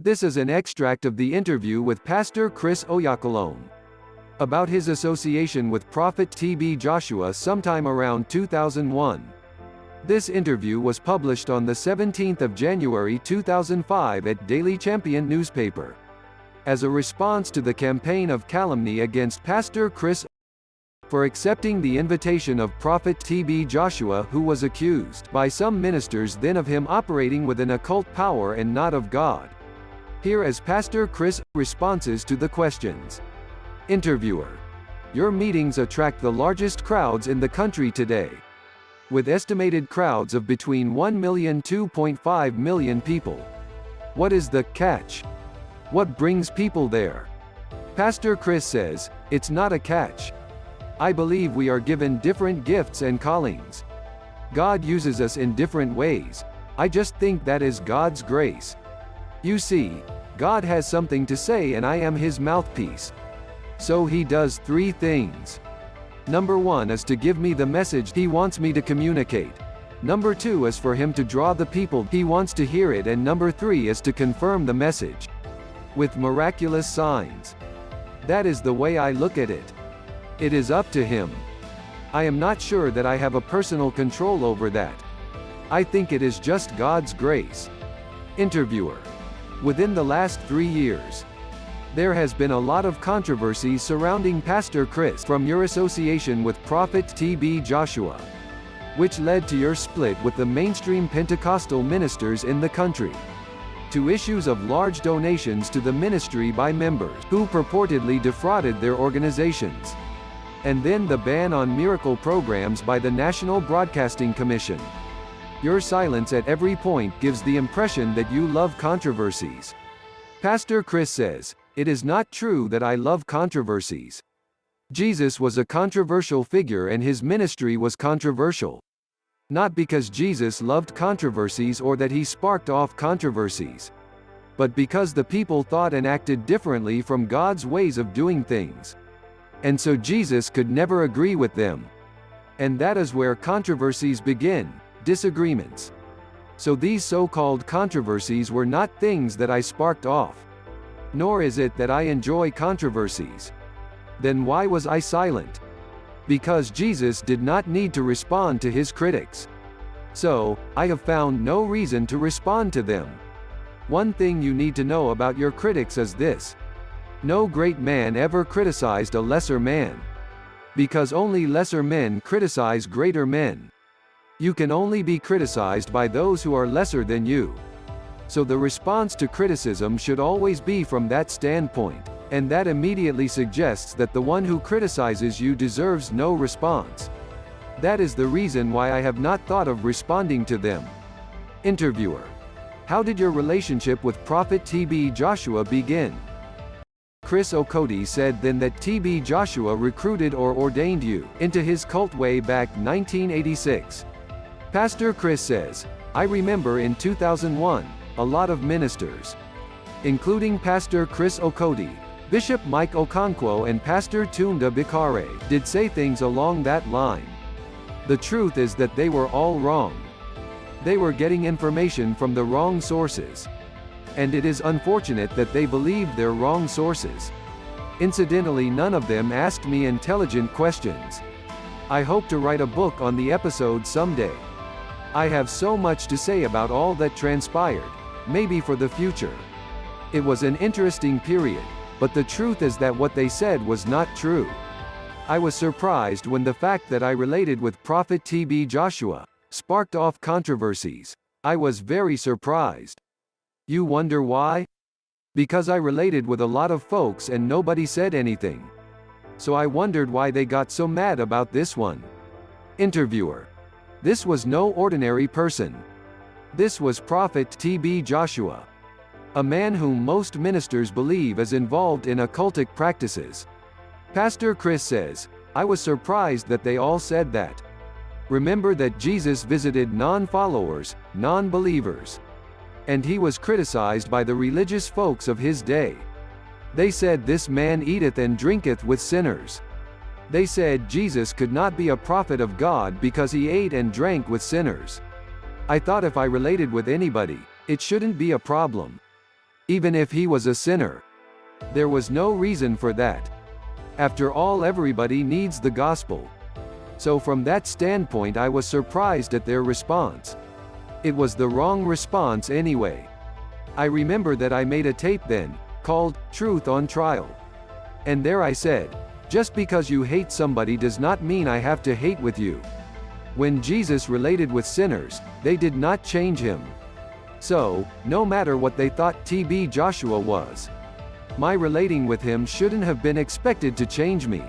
This is an extract of the interview with Pastor Chris Oyakhilome about his association with Prophet T.B. Joshua sometime around 2001. This interview was published on the 17th of January 2005 at Daily Champion newspaper, as a response to the campaign of calumny against Pastor Chris for accepting the invitation of Prophet T.B. Joshua, who was accused by some ministers then of him operating with an occult power and not of God. Here is Pastor Chris' responses to the questions. Interviewer: Your meetings attract the largest crowds in the country today, with estimated crowds of between 1 million and 2.5 million people. What is the catch? What brings people there? Pastor Chris says, it's not a catch. I believe we are given different gifts and callings. God uses us in different ways. I just think that is God's grace. You see, God has something to say and I am his mouthpiece. So he does three things. Number one is to give me the message he wants me to communicate. Number two is for him to draw the people he wants to hear it, and number three is to confirm the message with miraculous signs. That is the way I look at it. It is up to him. I am not sure that I have a personal control over that. I think it is just God's grace. Interviewer: Within the last 3 years, there has been a lot of controversy surrounding Pastor Chris from your association with Prophet T.B. Joshua, which led to your split with the mainstream Pentecostal ministers in the country, to issues of large donations to the ministry by members who purportedly defrauded their organizations, and then the ban on miracle programs by the National Broadcasting Commission. Your silence at every point gives the impression that you love controversies. Pastor Chris says, it is not true that I love controversies. Jesus was a controversial figure and his ministry was controversial. Not because Jesus loved controversies or that he sparked off controversies, but because the people thought and acted differently from God's ways of doing things. And so Jesus could never agree with them. And that is where controversies begin, disagreements. So these so-called controversies were not things that I sparked off. Nor is it that I enjoy controversies. Then why was I silent? Because Jesus did not need to respond to his critics. So, I have found no reason to respond to them. One thing you need to know about your critics is this: no great man ever criticized a lesser man. Because only lesser men criticize greater men. You can only be criticized by those who are lesser than you. So the response to criticism should always be from that standpoint, and that immediately suggests that the one who criticizes you deserves no response. That is the reason why I have not thought of responding to them. Interviewer: How did your relationship with Prophet T.B. Joshua begin? Chris Okotie said then that T.B. Joshua recruited or ordained you into his cult way back 1986. Pastor Chris says, I remember in 2001, a lot of ministers, including Pastor Chris Okotie, Bishop Mike Okonkwo and Pastor Tunde Bakare, did say things along that line. The truth is that they were all wrong. They were getting information from the wrong sources. And it is unfortunate that they believed their wrong sources. Incidentally, none of them asked me intelligent questions. I hope to write a book on the episode someday. I have so much to say about all that transpired, maybe for the future. It was an interesting period, but the truth is that what they said was not true. I was surprised when the fact that I related with Prophet T.B. Joshua sparked off controversies. I was very surprised. You wonder why? Because I related with a lot of folks and nobody said anything. So I wondered why they got so mad about this one. Interviewer: This was no ordinary person. This was Prophet T.B. Joshua, a man whom most ministers believe is involved in occultic practices. Pastor Chris says, I was surprised that they all said that. Remember that Jesus visited non-followers, non-believers. And he was criticized by the religious folks of his day. They said this man eateth and drinketh with sinners. They said Jesus could not be a prophet of God because he ate and drank with sinners. I thought if I related with anybody, it shouldn't be a problem. even if he was a sinner. There was no reason for that. After all, everybody needs the gospel. So from that standpoint, I was surprised at their response. It was the wrong response anyway. I remember that I made a tape then, called Truth on Trial. And there I said, just because you hate somebody does not mean I have to hate with you. When Jesus related with sinners, they did not change him. So, no matter what they thought TB Joshua was, my relating with him shouldn't have been expected to change me.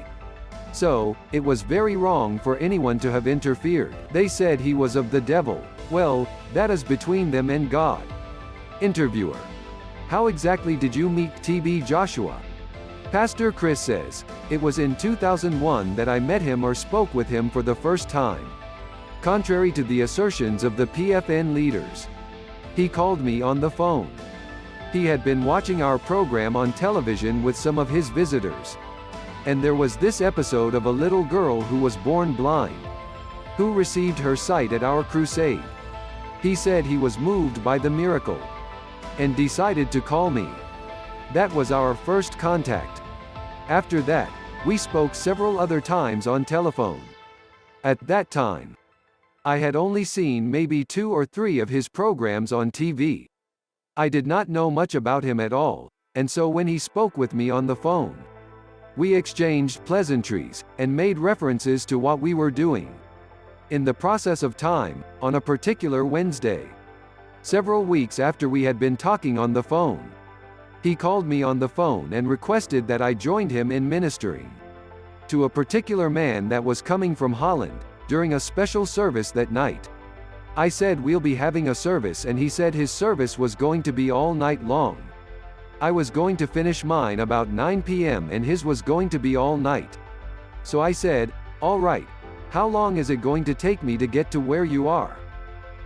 So, it was very wrong for anyone to have interfered. They said he was of the devil. Well, that is between them and God. Interviewer: how exactly did you meet TB Joshua? Pastor Chris says, it was in 2001 that I met him or spoke with him for the first time. Contrary to the assertions of the PFN leaders, he called me on the phone. He had been watching our program on television with some of his visitors. And there was this episode of a little girl who was born blind, who received her sight at our crusade. He said he was moved by the miracle and decided to call me. That was our first contact. After that, we spoke several other times on telephone. At that time, I had only seen maybe 2 or 3 of his programs on TV. I did not know much about him at all, and so when he spoke with me on the phone, we exchanged pleasantries, and made references to what we were doing. In the process of time, on a particular Wednesday, several weeks after we had been talking on the phone, he called me on the phone and requested that I joined him in ministering to a particular man that was coming from Holland, during a special service that night. I said we'll be having a service, and he said his service was going to be all night long. I was going to finish mine about 9 p.m. and his was going to be all night. So I said, all right, how long is it going to take me to get to where you are?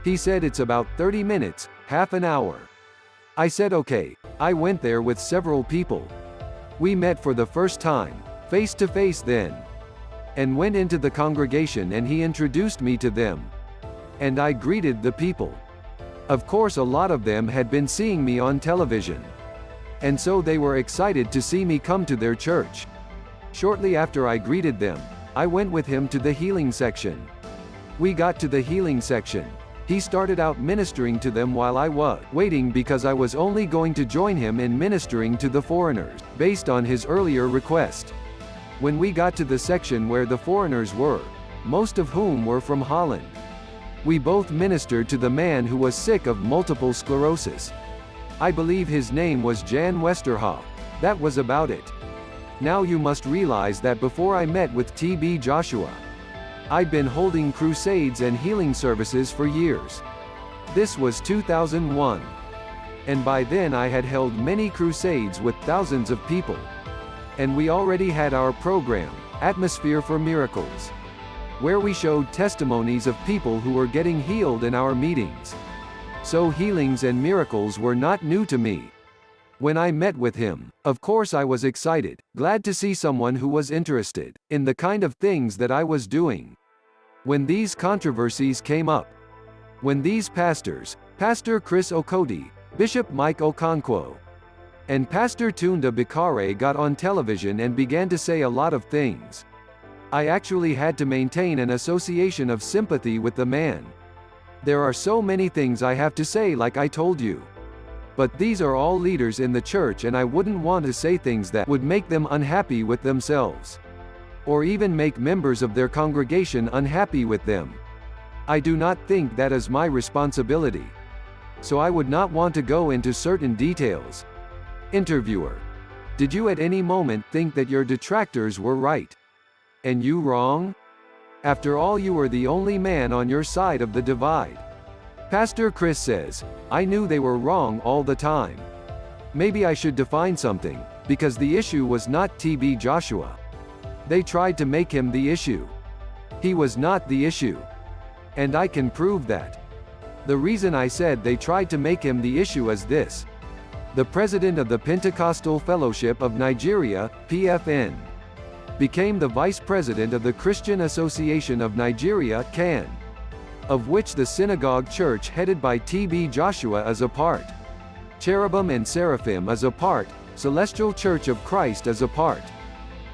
He said it's about 30 minutes, half an hour. I said okay. I went there with several people. We met for the first time, face to face then, and went into the congregation and he introduced me to them. And I greeted the people. Of course, a lot of them had been seeing me on television, and so they were excited to see me come to their church. Shortly after I greeted them, I went with him to the healing section. We got to the healing section. He started out ministering to them while I was waiting because I was only going to join him in ministering to the foreigners, based on his earlier request. When we got to the section where the foreigners were, most of whom were from Holland, we both ministered to the man who was sick of multiple sclerosis. I believe his name was Jan Westerhoff. That was about it. Now you must realize that before I met with TB Joshua, I'd been holding crusades and healing services for years. This was 2001. And by then I had held many crusades with thousands of people. And we already had our program, Atmosphere for Miracles, where we showed testimonies of people who were getting healed in our meetings. So healings and miracles were not new to me. When I met with him, of course I was excited, glad to see someone who was interested in the kind of things that I was doing. When these controversies came up, when these pastors, Pastor Chris Okoti, Bishop Mike Okonkwo, and Pastor Tunda Bakare got on television and began to say a lot of things, I actually had to maintain an association of sympathy with the man. There are so many things I have to say, like I told you. But these are all leaders in the church, and I wouldn't want to say things that would make them unhappy with themselves, or even make members of their congregation unhappy with them. I do not think that is my responsibility. So I would not want to go into certain details. Interviewer: did you at any moment think that your detractors were right, and you wrong? After all, you were the only man on your side of the divide. Pastor Chris says, I knew they were wrong all the time. Maybe I should define something, because the issue was not TB Joshua. They tried to make him the issue. He was not the issue. And I can prove that. The reason I said they tried to make him the issue is this. The president of the Pentecostal Fellowship of Nigeria, PFN, became the vice president of the Christian Association of Nigeria, CAN, of which the synagogue church headed by TB Joshua is a part. Cherubim and Seraphim is a part, Celestial Church of Christ is a part,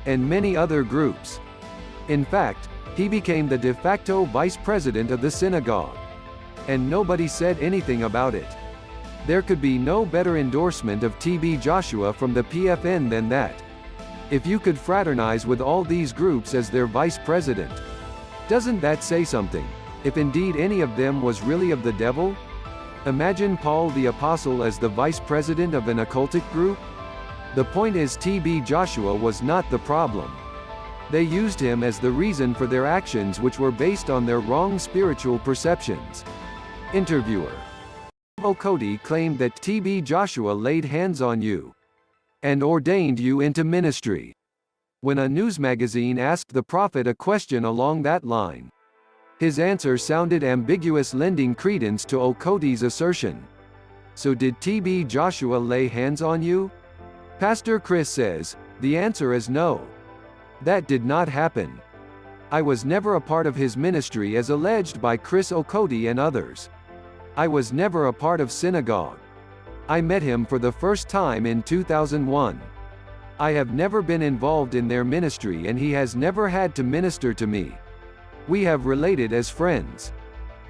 and many other groups. In fact, he became the de facto vice president of the synagogue. And nobody said anything about it. There could be no better endorsement of TB Joshua from the PFN than that. If you could fraternize with all these groups as their vice president, doesn't that say something? If indeed any of them was really of the devil? Imagine Paul the Apostle as the vice president of an occultic group? The point is, TB Joshua was not the problem. They used him as the reason for their actions, which were based on their wrong spiritual perceptions. Interviewer: Okoti claimed that TB Joshua laid hands on you and ordained you into ministry. When a news magazine asked the prophet a question along that line, his answer sounded ambiguous, lending credence to Okoti's assertion. So did TB Joshua lay hands on you? Pastor Chris says, the answer is no. That did not happen. I was never a part of his ministry as alleged by Chris Okoti and others. I was never a part of synagogue. I met him for the first time in 2001. I have never been involved in their ministry and he has never had to minister to me. We have related as friends.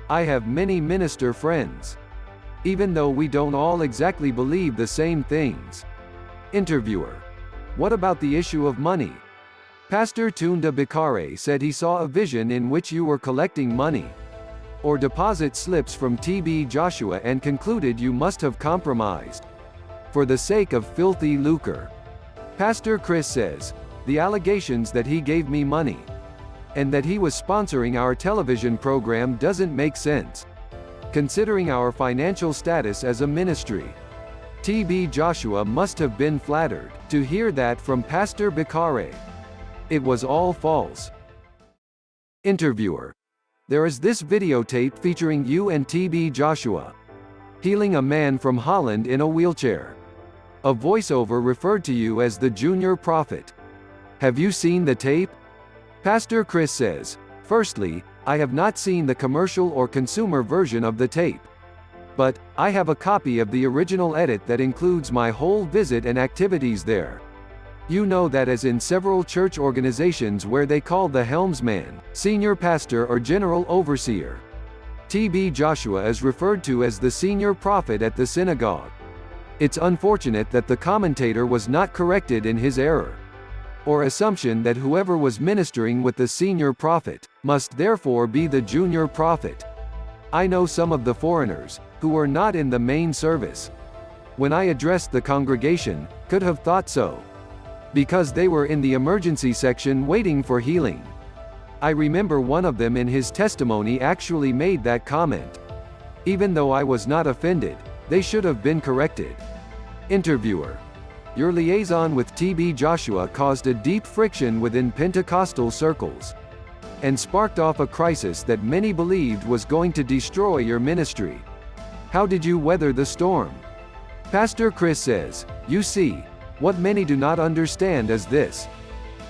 I have many minister friends, even though we don't all exactly believe the same things. Interviewer: what about the issue of money? Pastor Tunda Bakare said he saw a vision in which you were collecting money or deposit slips from TB Joshua and concluded you must have compromised for the sake of filthy lucre. Pastor Chris says, the allegations that he gave me money and that he was sponsoring our television program doesn't make sense, considering our financial status as a ministry. TB Joshua must have been flattered to hear that from Pastor Bakare. It was all false. Interviewer: there is this videotape featuring you and TB Joshua healing a man from Holland in a wheelchair. A voiceover referred to you as the junior prophet. Have you seen the tape? Pastor Chris says, firstly, I have not seen the commercial or consumer version of the tape. But, I have a copy of the original edit that includes my whole visit and activities there. You know that as in several church organizations where they call the helmsman, senior pastor or general overseer, TB Joshua is referred to as the senior prophet at the synagogue. It's unfortunate that the commentator was not corrected in his error or assumption that whoever was ministering with the senior prophet must therefore be the junior prophet. I know some of the foreigners, who were not in the main service, when I addressed the congregation, could have thought so, because they were in the emergency section waiting for healing. I remember one of them in his testimony actually made that comment. Even though I was not offended, they should have been corrected. Interviewer: your liaison with TB Joshua caused a deep friction within Pentecostal circles and sparked off a crisis that many believed was going to destroy your ministry. How did you weather the storm? Pastor Chris says, you see, what many do not understand is this.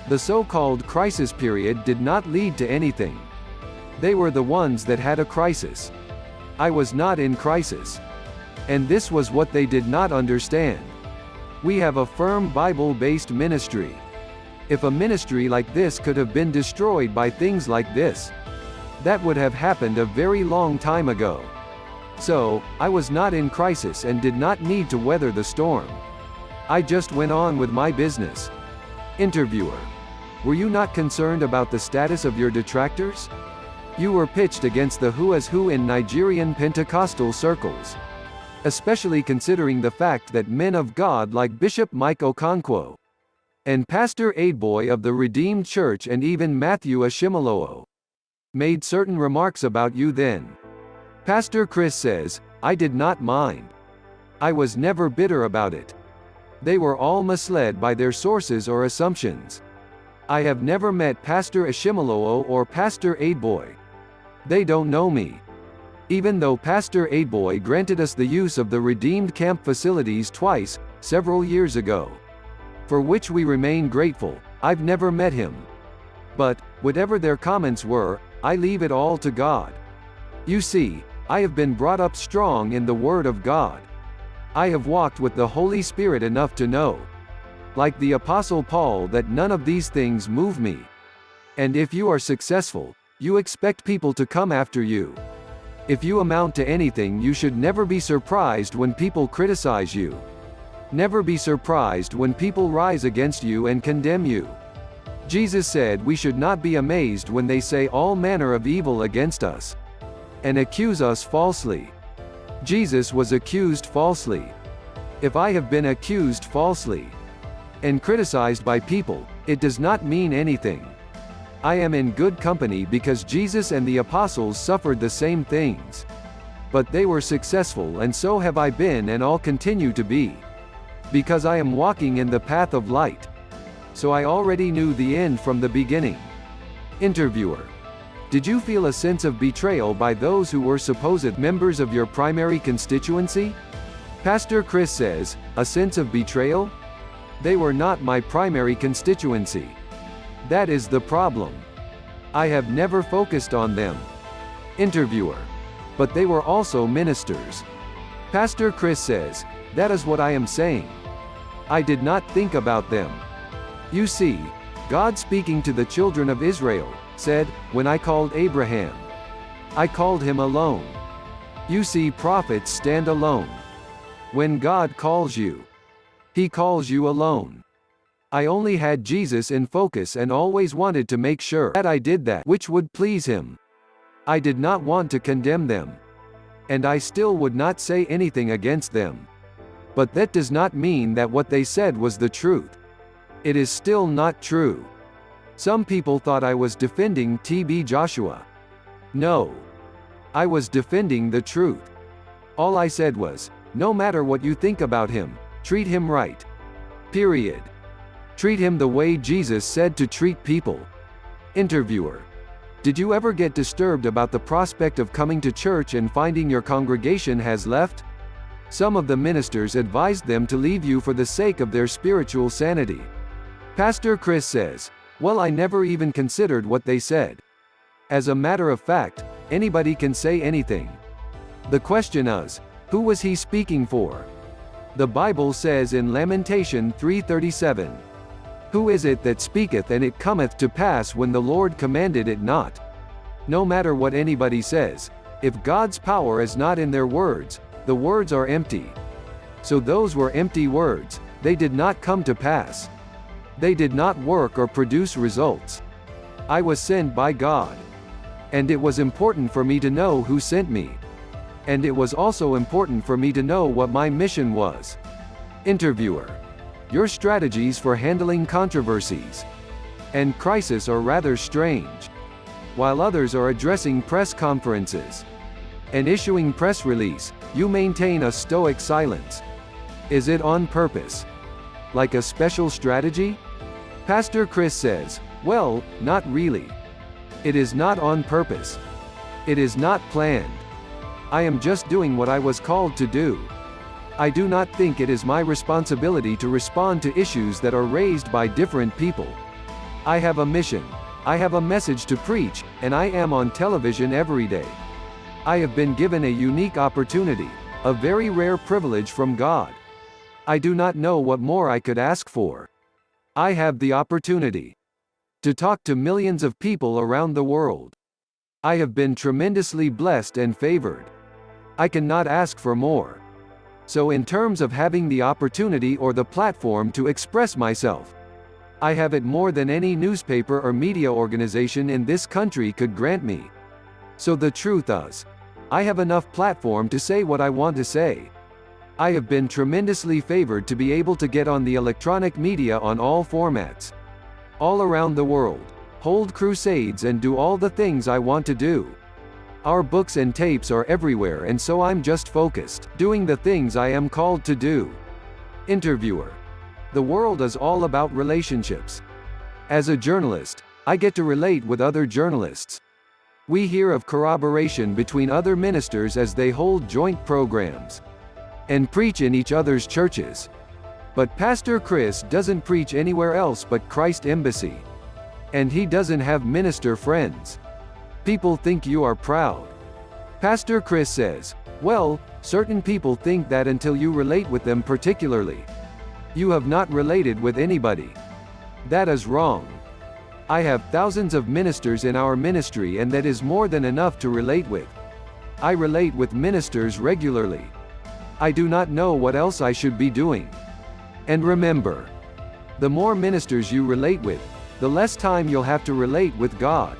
The so-called crisis period did not lead to anything. They were the ones that had a crisis. I was not in crisis. And this was what they did not understand. We have a firm Bible-based ministry. If a ministry like this could have been destroyed by things like this, that would have happened a very long time ago. So, I was not in crisis and did not need to weather the storm. I just went on with my business. Interviewer: were you not concerned about the status of your detractors? You were pitched against the who is who in Nigerian Pentecostal circles, especially considering the fact that men of God like Bishop Mike Okonkwo and Pastor Adeboye of the Redeemed Church and even Matthew Ashimolowo made certain remarks about you then. Pastor Chris says, I did not mind. I was never bitter about it. They were all misled by their sources or assumptions. I have never met Pastor Ashimolowo or Pastor Adeboye. They don't know me. Even though Pastor Adeboye granted us the use of the Redeemed Camp facilities twice, several years ago, for which we remain grateful, I've never met him. But, whatever their comments were, I leave it all to God. You see, I have been brought up strong in the Word of God. I have walked with the Holy Spirit enough to know, like the Apostle Paul, that none of these things move me. And if you are successful, you expect people to come after you. If you amount to anything, you should never be surprised when people criticize you. Never be surprised when people rise against you and condemn you. Jesus said we should not be amazed when they say all manner of evil against us and accuse us falsely. Jesus was accused falsely. If I have been accused falsely and criticized by people, it does not mean anything. I am in good company because Jesus and the apostles suffered the same things. But they were successful, and so have I been and I'll continue to be. Because I am walking in the path of light. So I already knew the end from the beginning. Interviewer: did you feel a sense of betrayal by those who were supposed members of your primary constituency? Pastor Chris says, a sense of betrayal? They were not my primary constituency. That is the problem. I have never focused on them. Interviewer: but they were also ministers. Pastor Chris says, that is what I am saying. I did not think about them. You see, God speaking to the children of Israel, said, when I called Abraham, I called him alone. You see, prophets stand alone. When God calls you, he calls you alone. I only had Jesus in focus and always wanted to make sure that I did that which would please him. I did not want to condemn them. And I still would not say anything against them. But that does not mean that what they said was the truth. It is still not true. Some people thought I was defending TB Joshua. No. I was defending the truth. All I said was, no matter what you think about him, treat him right. Period. Treat him the way Jesus said to treat people. Interviewer: did you ever get disturbed about the prospect of coming to church and finding your congregation has left? Some of the ministers advised them to leave you for the sake of their spiritual sanity. Pastor Chris says, well, I never even considered what they said. As a matter of fact, anybody can say anything. The question is, who was he speaking for? The Bible says in Lamentation 3:37, who is it that speaketh and it cometh to pass when the Lord commanded it not? No matter what anybody says, if God's power is not in their words, the words are empty. So those were empty words, they did not come to pass. They did not work or produce results. I was sent by God. And it was important for me to know who sent me. And it was also important for me to know what my mission was. Interviewer: your strategies for handling controversies and crisis are rather strange. While others are addressing press conferences and issuing press release, you maintain a stoic silence. Is it on purpose? Like a special strategy? Pastor Chris says, well, not really. It is not on purpose. It is not planned. I am just doing what I was called to do. I do not think it is my responsibility to respond to issues that are raised by different people. I have a mission. I have a message to preach, and I am on television every day. I have been given a unique opportunity, a very rare privilege from God. I do not know what more I could ask for. I have the opportunity to talk to millions of people around the world. I have been tremendously blessed and favored. I cannot ask for more. So in terms of having the opportunity or the platform to express myself, I have it more than any newspaper or media organization in this country could grant me. So the truth is, I have enough platform to say what I want to say. I have been tremendously favored to be able to get on the electronic media on all formats, all around the world, hold crusades and do all the things I want to do. Our books and tapes are everywhere, and so I'm just focused, doing the things I am called to do. Interviewer: the world is all about relationships. As a journalist, I get to relate with other journalists. We hear of corroboration between other ministers as they hold joint programs and preach in each other's churches. But Pastor Chris doesn't preach anywhere else but Christ Embassy. And he doesn't have minister friends. People think you are proud. Pastor Chris says, Well, certain people think that until you relate with them particularly, you have not related with anybody. That is wrong. I have thousands of ministers in our ministry, and that is more than enough to relate with. I relate with ministers regularly. I do not know what else I should be doing. And remember, the more ministers you relate with, the less time you'll have to relate with God.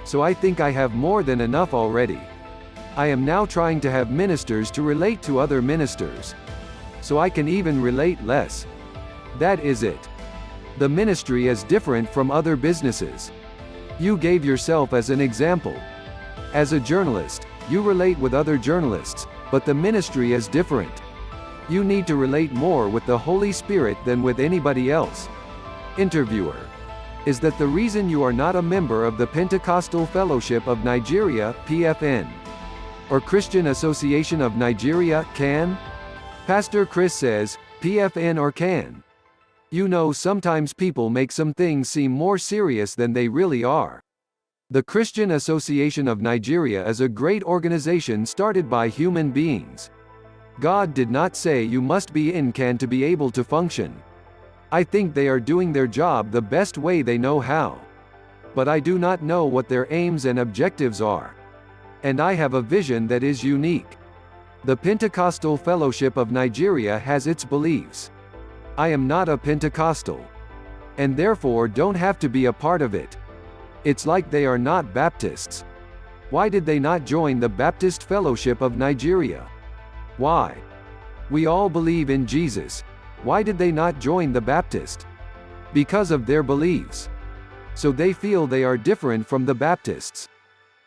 So I think I have more than enough already. I am now trying to have ministers to relate to other ministers, so I can even relate less. That is it. The ministry is different from other businesses. You gave yourself as an example. As a journalist, you relate with other journalists, but the ministry is different. You need to relate more with the Holy Spirit than with anybody else. Interviewer: is that the reason you are not a member of the Pentecostal Fellowship of Nigeria, PFN, or Christian Association of Nigeria, CAN? Pastor Chris says, PFN or CAN. You know, sometimes people make some things seem more serious than they really are. The Christian Association of Nigeria is a great organization started by human beings. God did not say you must be in CAN to be able to function. I think they are doing their job the best way they know how. But I do not know what their aims and objectives are. And I have a vision that is unique. The Pentecostal Fellowship of Nigeria has its beliefs. I am not a Pentecostal, and therefore don't have to be a part of it. It's like they are not Baptists. Why did they not join the Baptist Fellowship of Nigeria? Why? We all believe in Jesus. Why did they not join the Baptist? Because of their beliefs. So they feel they are different from the Baptists.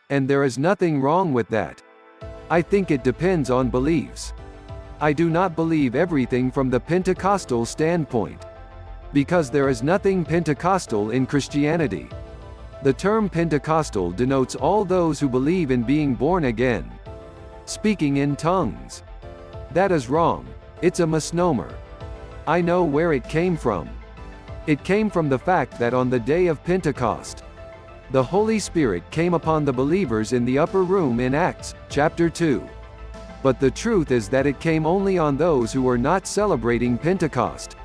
And there is nothing wrong with that. I think it depends on beliefs. I do not believe everything from the Pentecostal standpoint. Because there is nothing Pentecostal in Christianity. The term Pentecostal denotes all those who believe in being born again. Speaking in tongues. That is wrong. It's a misnomer. I know where it came from. It came from the fact that on the day of Pentecost, the Holy Spirit came upon the believers in the upper room in Acts, chapter 2. But the truth is that it came only on those who were not celebrating Pentecost.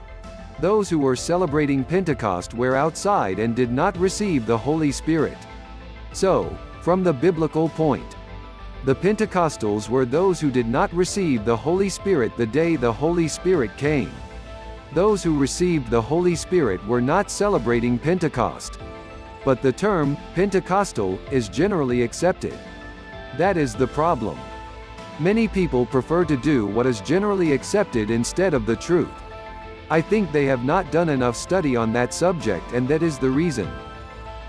Those who were celebrating Pentecost were outside and did not receive the Holy Spirit. So, from the biblical point, the Pentecostals were those who did not receive the Holy Spirit the day the Holy Spirit came. Those who received the Holy Spirit were not celebrating Pentecost. But the term, Pentecostal, is generally accepted. That is the problem. Many people prefer to do what is generally accepted instead of the truth. I think they have not done enough study on that subject, and that is the reason.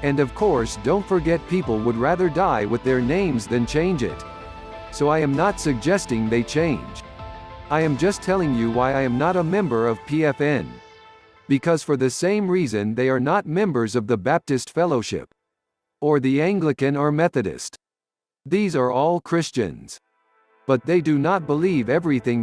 And of course, don't forget, people would rather die with their names than change it. So I am not suggesting they change. I am just telling you why I am not a member of PFN. Because for the same reason they are not members of the Baptist Fellowship, or the Anglican or Methodist. These are all Christians. But they do not believe everything